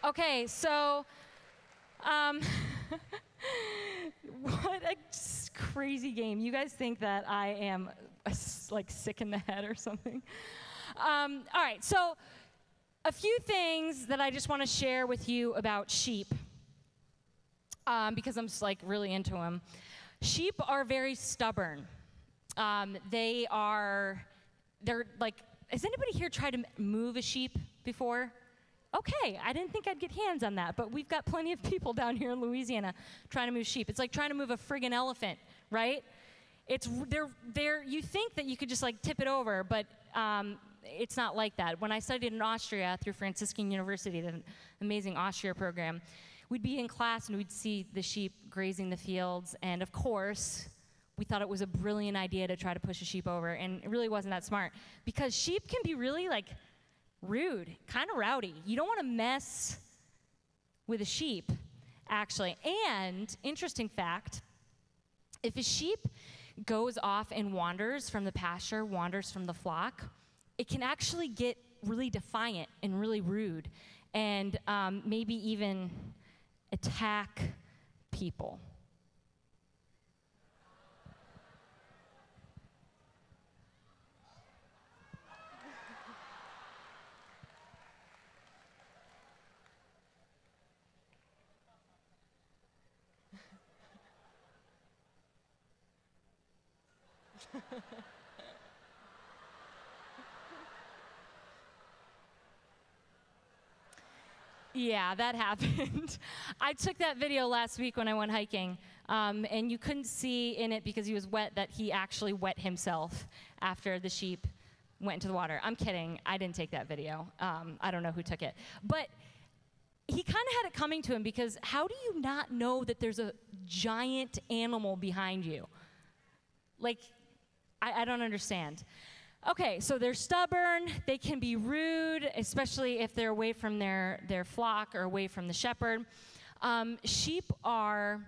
Okay, so, what a crazy game. You guys think that I am like sick in the head or something? All right, so a few things that I just want to share with you about sheep, because I'm just like really into them. Sheep are very stubborn. They're like, has anybody here tried to move a sheep before? Okay, I didn't think I'd get hands on that, but we've got plenty of people down here in Louisiana trying to move sheep. It's like trying to move a friggin' elephant, right? You think that you could just like tip it over, but it's not like that. When I studied in Austria through Franciscan University, the amazing Austria program, we'd be in class and we'd see the sheep grazing the fields, and of course, we thought it was a brilliant idea to try to push a sheep over, and it really wasn't that smart, because sheep can be really like rude, kind of rowdy. You don't want to mess with a sheep, actually. And interesting fact, if a sheep goes off and wanders from the pasture, wanders from the flock, it can actually get really defiant and really rude, and maybe even attack people. Yeah, that happened. I took that video last week when I went hiking, and you couldn't see in it because he was wet that he actually wet himself after the sheep went into the water. I'm kidding. I didn't take that video. I don't know who took it. But he kind of had it coming to him, because how do you not know that there's a giant animal behind you? Like, I don't understand. Okay, so they're stubborn, they can be rude, especially if they're away from their flock or away from the shepherd. Sheep are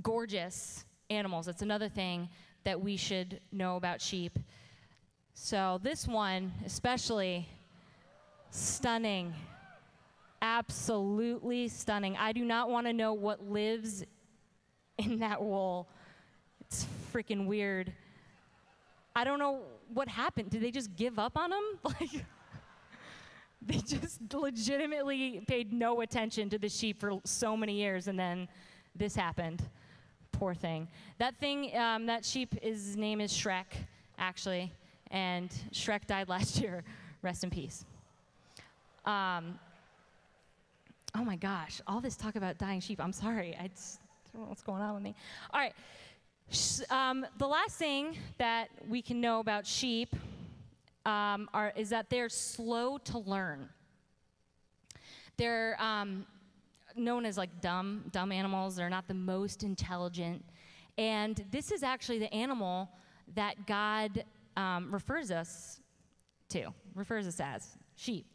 gorgeous animals. That's another thing that we should know about sheep. So this one, especially stunning, absolutely stunning. I do not want to know what lives in that wool. It's freaking weird. I don't know what happened. Did they just give up on him? Like, they just legitimately paid no attention to the sheep for so many years, and then this happened. Poor thing. That sheep, his name is Shrek, actually, and Shrek died last year. Rest in peace. Oh my gosh, all this talk about dying sheep. I'm sorry. I don't know what's going on with me. All right. The last thing that we can know about sheep is that they're slow to learn. They're known as like dumb animals. They're not the most intelligent. And this is actually the animal that God refers us as, sheep.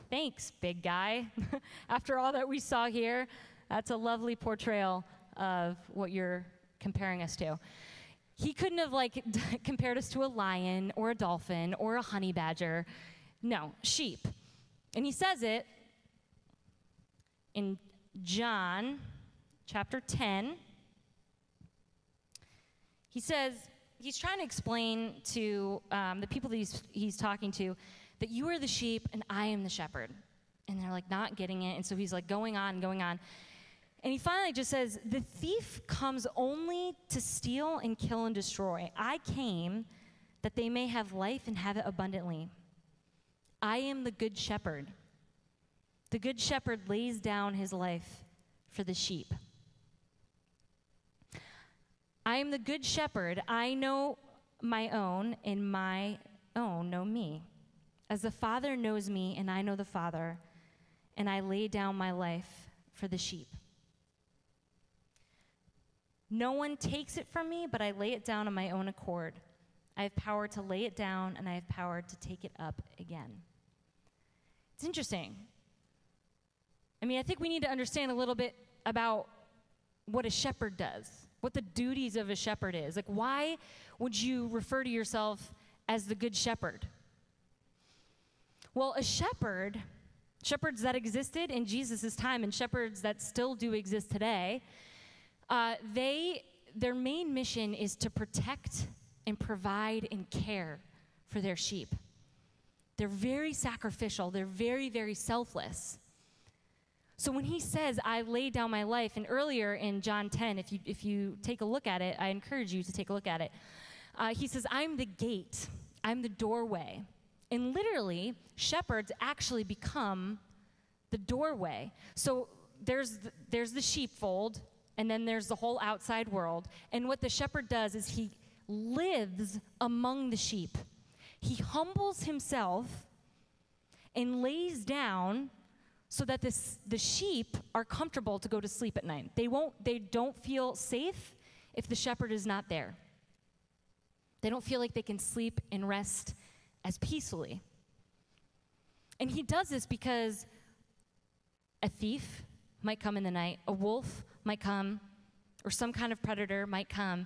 Thanks, big guy. After all that we saw here, that's a lovely portrayal of what you're comparing us to. He couldn't have like compared us to a lion or a dolphin or a honey badger. No, sheep. And he says it in John chapter 10. He says, he's trying to explain to the people that he's talking to that you are the sheep and I am the shepherd. And they're like not getting it. And so he's like going on and going on. And he finally just says, the thief comes only to steal and kill and destroy. I came that they may have life and have it abundantly. I am the good shepherd. The good shepherd lays down his life for the sheep. I am the good shepherd. I know my own, and my own know me. As the Father knows me, and I know the Father, and I lay down my life for the sheep. No one takes it from me, but I lay it down on my own accord. I have power to lay it down, and I have power to take it up again. It's interesting. I mean, I think we need to understand a little bit about what a shepherd does, what the duties of a shepherd is. Like, why would you refer to yourself as the good shepherd? Well, a shepherd Shepherds that existed in Jesus' time and shepherds that still do exist today, their main mission is to protect and provide and care for their sheep. They're very sacrificial. They're very, very selfless. So when he says, I lay down my life, and earlier in John 10, if you take a look at it, I encourage you to take a look at it. He says, I'm the gate. I'm the doorway. And literally, shepherds actually become the doorway. So there's the sheepfold, and then there's the whole outside world. And what the shepherd does is he lives among the sheep. He humbles himself and lays down so that the sheep are comfortable to go to sleep at night. They don't feel safe if the shepherd is not there. They don't feel like they can sleep and rest as peacefully. And he does this because a thief might come in the night, a wolf might come, or some kind of predator might come,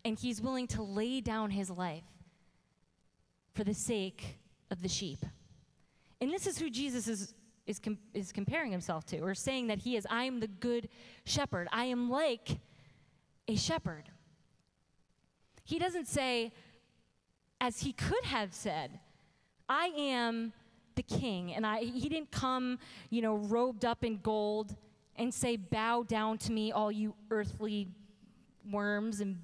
and he's willing to lay down his life for the sake of the sheep. And this is who Jesus is comparing himself to, or saying that he is, I am the good shepherd. I am like a shepherd. He doesn't say, as he could have said, I am the king, and he didn't come, robed up in gold and say, bow down to me, all you earthly worms, and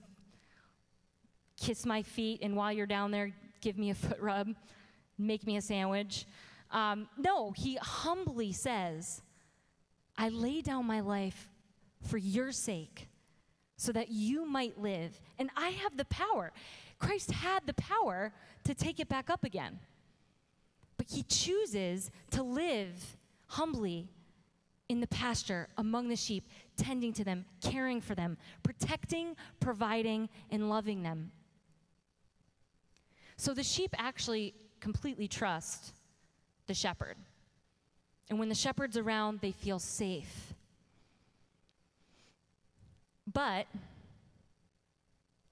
kiss my feet, and while you're down there, give me a foot rub, make me a sandwich. No, he humbly says, I lay down my life for your sake so that you might live. And I have the power. Christ had the power to take it back up again. But he chooses to live humbly in the pasture among the sheep, tending to them, caring for them, protecting, providing, and loving them. So the sheep actually completely trust the shepherd. And when the shepherd's around, they feel safe. But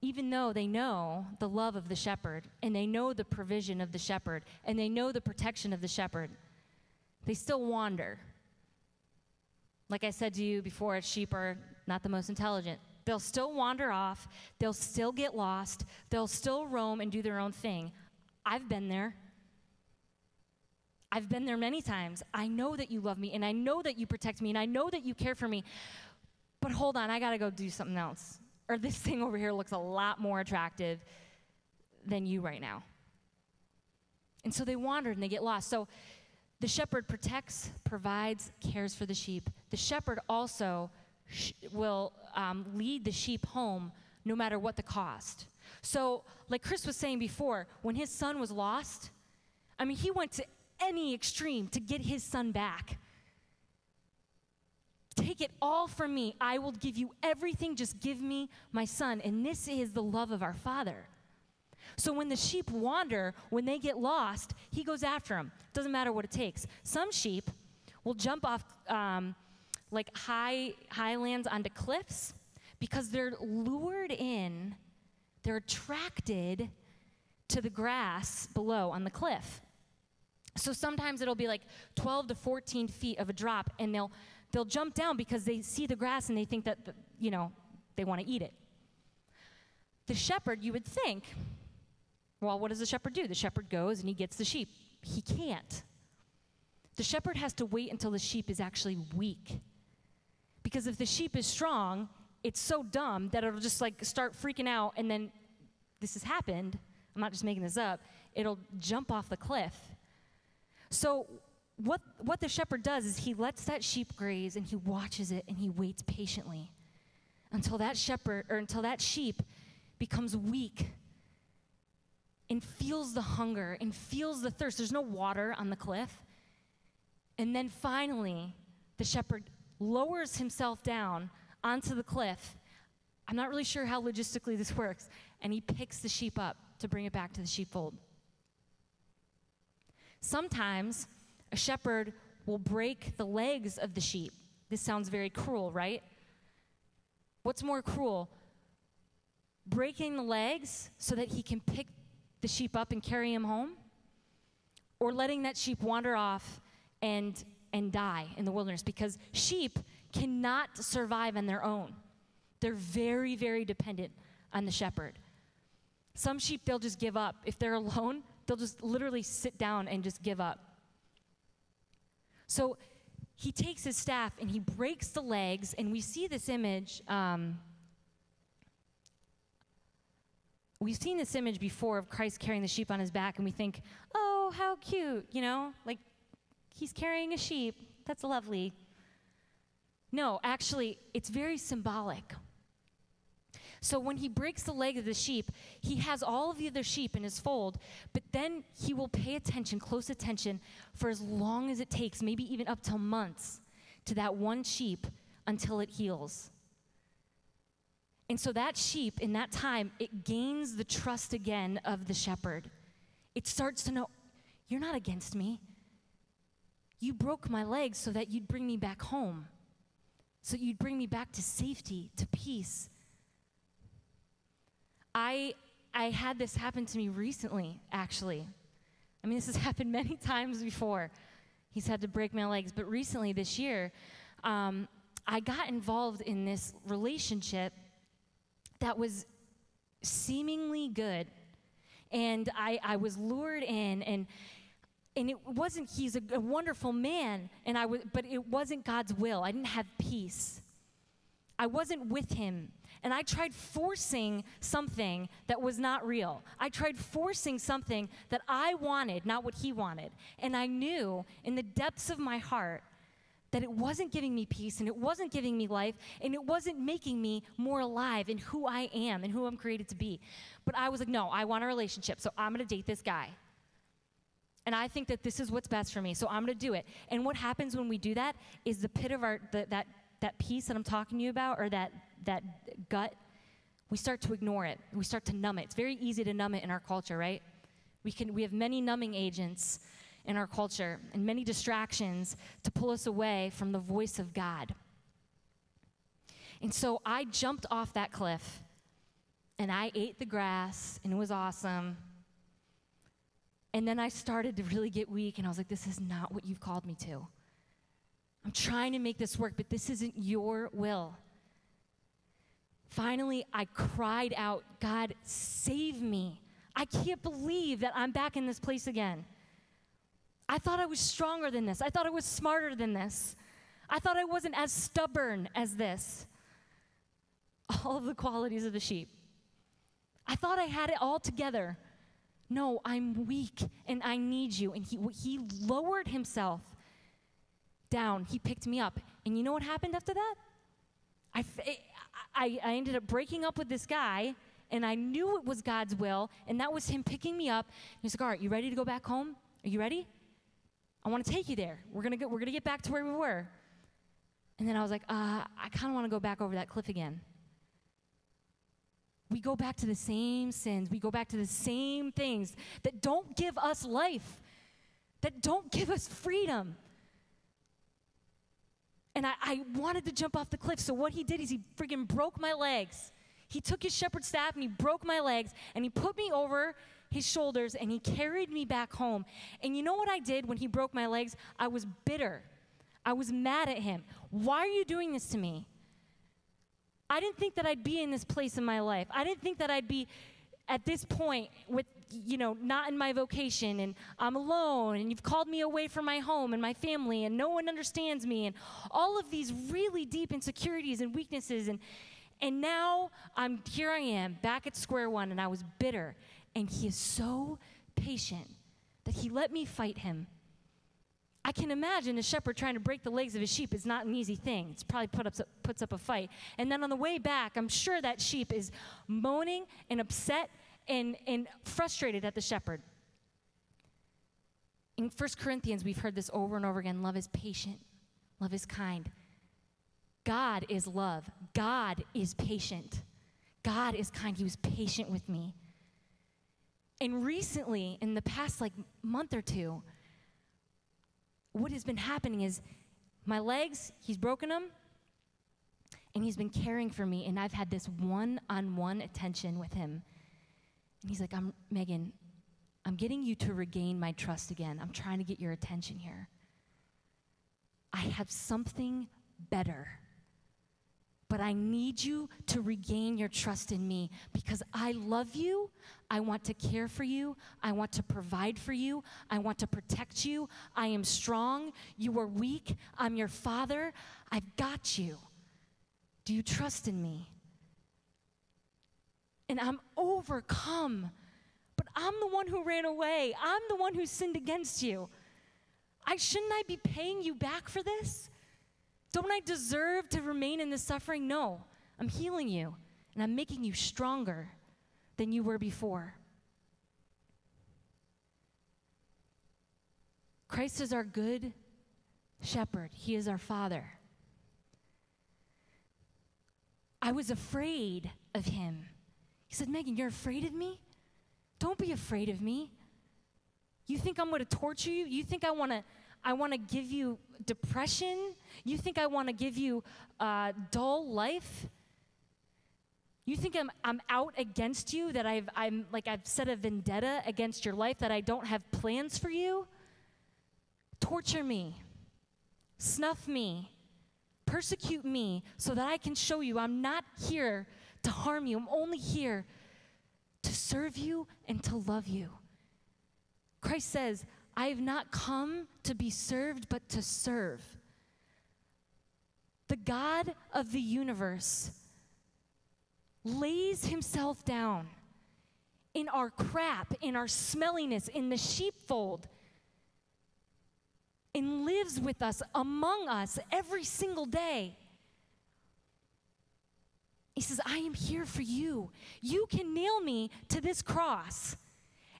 even though they know the love of the shepherd, and they know the provision of the shepherd, and they know the protection of the shepherd, they still wander. Like I said to you before, sheep are not the most intelligent. They'll still wander off. They'll still get lost. They'll still roam and do their own thing. I've been there. I've been there many times. I know that you love me, and I know that you protect me, and I know that you care for me. But hold on, I got to go do something else. Or this thing over here looks a lot more attractive than you right now. And so they wander and they get lost. So the shepherd protects, provides, cares for the sheep. The shepherd also will lead the sheep home no matter what the cost. So like Chris was saying before, when his son was lost, he went to any extreme to get his son back. Take it all from me. I will give you everything. Just give me my son. And this is the love of our Father. So when the sheep wander, when they get lost, he goes after them. Doesn't matter what it takes. Some sheep will jump off like highlands onto cliffs because they're lured in. They're attracted to the grass below on the cliff. So sometimes it'll be like 12 to 14 feet of a drop, and they'll jump down because they see the grass and they think that, they want to eat it. The shepherd, you would think, well, what does the shepherd do? The shepherd goes and he gets the sheep. He can't. The shepherd has to wait until the sheep is actually weak. Because if the sheep is strong, it's so dumb that it'll just start freaking out, and then this has happened. I'm not just making this up. It'll jump off the cliff. So what the shepherd does is he lets that sheep graze, and he watches it, and he waits patiently until that sheep becomes weak and feels the hunger and feels the thirst. There's no water on the cliff. And then finally, the shepherd lowers himself down onto the cliff. I'm not really sure how logistically this works. And he picks the sheep up to bring it back to the sheepfold. Sometimes a shepherd will break the legs of the sheep. This sounds very cruel, right? What's more cruel? Breaking the legs so that he can pick the sheep up and carry him home? Or letting that sheep wander off and and die in the wilderness because sheep cannot survive on their own. They're very, very dependent on the shepherd. Some sheep, they'll just give up. If they're alone, they'll just literally sit down and just give up. So he takes his staff and he breaks the legs, and we see this image. We've seen this image before of Christ carrying the sheep on his back, and we think, oh, how cute, like he's carrying a sheep. That's lovely. No, actually, it's very symbolic. So when he breaks the leg of the sheep, he has all of the other sheep in his fold, but then he will pay attention, close attention, for as long as it takes, maybe even up to months, to that one sheep until it heals. And so that sheep, in that time, it gains the trust again of the shepherd. It starts to know, you're not against me. You broke my legs so that you'd bring me back home, so you'd bring me back to safety, to peace. I had this happen to me recently, actually. I mean, this has happened many times before. He's had to break my legs. But recently, this year, I got involved in this relationship that was seemingly good. And I was lured in, and it wasn't, he's a wonderful man, but it wasn't God's will. I didn't have peace. I wasn't with him. And I tried forcing something that was not real. I tried forcing something that I wanted, not what he wanted. And I knew in the depths of my heart that it wasn't giving me peace, and it wasn't giving me life, and it wasn't making me more alive in who I am and who I'm created to be. But I was like, no, I want a relationship, so I'm going to date this guy. And I think that this is what's best for me, so I'm going to do it. And what happens when we do that is the pit of that peace that I'm talking to you about, or that gut, we start to ignore it. We start to numb it. It's very easy to numb it in our culture, right? We have many numbing agents in our culture and many distractions to pull us away from the voice of God. And so I jumped off that cliff, and I ate the grass, and it was awesome. And then I started to really get weak, and I was like, this is not what you've called me to. I'm trying to make this work, but this isn't your will. Finally, I cried out, God, save me. I can't believe that I'm back in this place again. I thought I was stronger than this. I thought I was smarter than this. I thought I wasn't as stubborn as this. All of the qualities of the sheep. I thought I had it all together. No, I'm weak, and I need you. And he lowered himself down. He picked me up. And you know what happened after that? I ended up breaking up with this guy, and I knew it was God's will, and that was him picking me up. He's like, all right, you ready to go back home? Are you ready? I want to take you there. We're gonna get back to where we were. And then I was like, I kind of want to go back over that cliff again. We go back to the same sins. We go back to the same things that don't give us life, that don't give us freedom. And I wanted to jump off the cliff, so what he did is he freaking broke my legs. He took his shepherd's staff and he broke my legs, and he put me over his shoulders, and he carried me back home. And you know what I did when he broke my legs? I was bitter. I was mad at him. Why are you doing this to me? I didn't think that I'd be in this place in my life. I didn't think that I'd be at this point with, not in my vocation, and I'm alone, and you've called me away from my home and my family, and no one understands me, and all of these really deep insecurities and weaknesses, and now here I am, back at square one, and I was bitter. And he is so patient that he let me fight him. I can imagine a shepherd trying to break the legs of his sheep is not an easy thing. It's probably puts up a fight. And then on the way back, I'm sure that sheep is moaning and upset and frustrated at the shepherd. In 1 Corinthians, we've heard this over and over again. Love is patient. Love is kind. God is love. God is patient. God is kind. He was patient with me. And recently, in the past month or two, what has been happening is my legs, he's broken them, and he's been caring for me, and I've had this one-on-one attention with him. And he's like, Megan, I'm getting you to regain my trust again. I'm trying to get your attention here. I have something better. But I need you to regain your trust in me because I love you. I want to care for you. I want to provide for you. I want to protect you. I am strong. You are weak. I'm your father. I've got you. Do you trust in me? And I'm overcome. But I'm the one who ran away. I'm the one who sinned against you. Shouldn't I be paying you back for this? Don't I deserve to remain in this suffering? No, I'm healing you, and I'm making you stronger than you were before. Christ is our good shepherd. He is our Father. I was afraid of him. He said, Megan, you're afraid of me? Don't be afraid of me. You think I'm going to torture you? You think I want to give you depression? You think I want to give you a dull life? You think I'm out against you, that I've set a vendetta against your life, that I don't have plans for you? Torture me, snuff me, persecute me so that I can show you I'm not here to harm you. I'm only here to serve you and to love you. Christ says, I have not come to be served, but to serve. The God of the universe lays himself down in our crap, in our smelliness, in the sheepfold, and lives with us, among us, every single day. He says, I am here for you. You can nail me to this cross.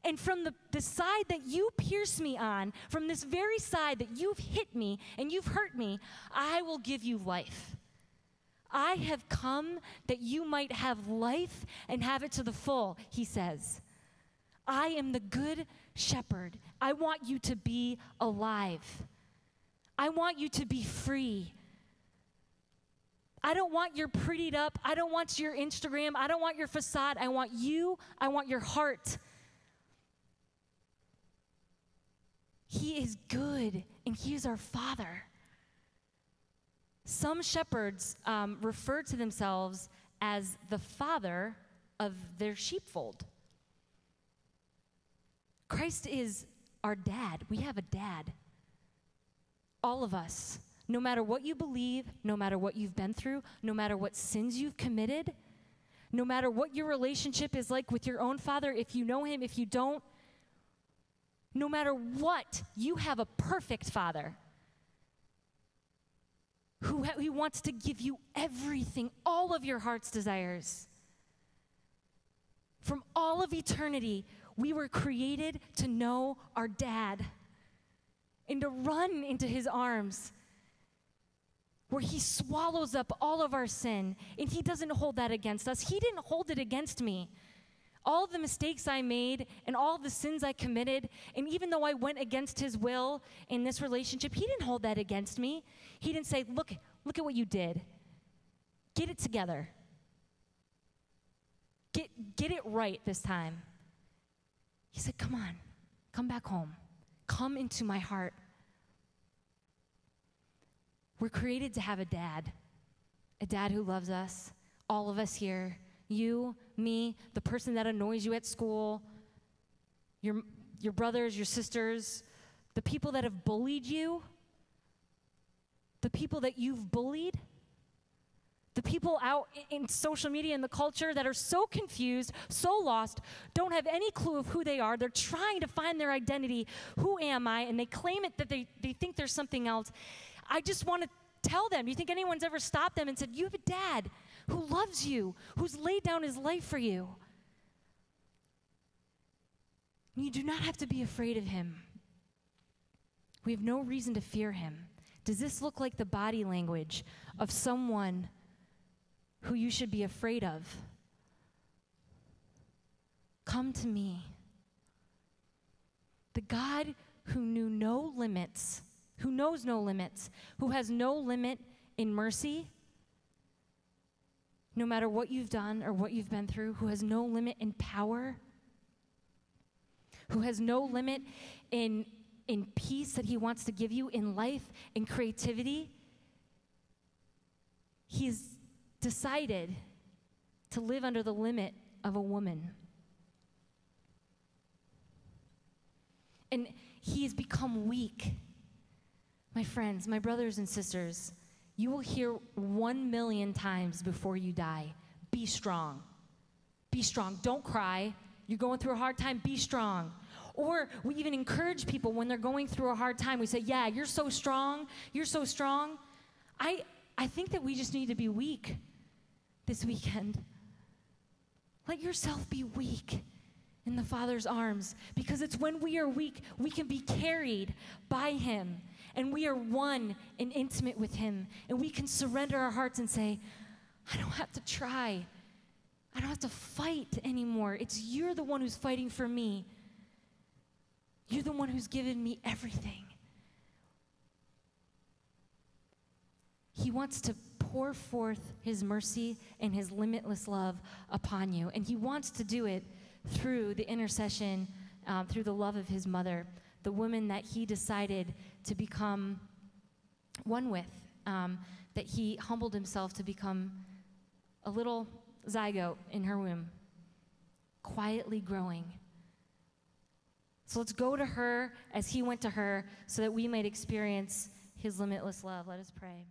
And from the side that you pierce me on, from this very side that you've hit me and you've hurt me, I will give you life. I have come that you might have life and have it to the full, he says. I am the good shepherd. I want you to be alive. I want you to be free. I don't want your prettied up. I don't want your Instagram. I don't want your facade. I want you. I want your heart. He is good, and he is our Father. Some shepherds refer to themselves as the father of their sheepfold. Christ is our dad. We have a dad. All of us. No matter what you believe, no matter what you've been through, no matter what sins you've committed, no matter what your relationship is like with your own father, if you know him, if you don't, no matter what, you have a perfect Father who wants to give you everything, all of your heart's desires. From all of eternity, we were created to know our dad and to run into his arms where he swallows up all of our sin, and he doesn't hold that against us. He didn't hold it against me. All the mistakes I made and all the sins I committed, and even though I went against his will in this relationship, he didn't hold that against me. He didn't say, look at what you did. Get it together. Get it right this time. He said, come on, come back home. Come into my heart. We're created to have a dad who loves us, all of us here. You, me, the person that annoys you at school, your brothers, your sisters, the people that have bullied you, the people that you've bullied, the people out in social media and the culture that are so confused, so lost, don't have any clue of who they are. They're trying to find their identity. Who am I? And they claim it that they think there's something else. I just want to tell them, do you think anyone's ever stopped them and said, you have a dad who loves you, who's laid down his life for you? You do not have to be afraid of him. We have no reason to fear him. Does this look like the body language of someone who you should be afraid of? Come to me. The God who knew no limits, who knows no limits, who has no limit in mercy, no matter what you've done or what you've been through, who has no limit in power, who has no limit in in peace that he wants to give you in life, in creativity, he's decided to live under the limit of a woman. And he's become weak. My friends, my brothers and sisters, you will hear 1,000,000 times before you die, be strong. Be strong. Don't cry. You're going through a hard time, be strong. Or we even encourage people when they're going through a hard time. We say, yeah, you're so strong. You're so strong. I think that we just need to be weak this weekend. Let yourself be weak in the Father's arms, because it's when we are weak, we can be carried by him, and we are one and intimate with him, and we can surrender our hearts and say, I don't have to try. I don't have to fight anymore. It's you're the one who's fighting for me. You're the one who's given me everything. He wants to pour forth his mercy and his limitless love upon you. And he wants to do it through the intercession, through the love of his mother, the woman that he decided to become one with, that he humbled himself to become a little zygote in her womb, quietly growing. So let's go to her as he went to her so that we might experience his limitless love. Let us pray.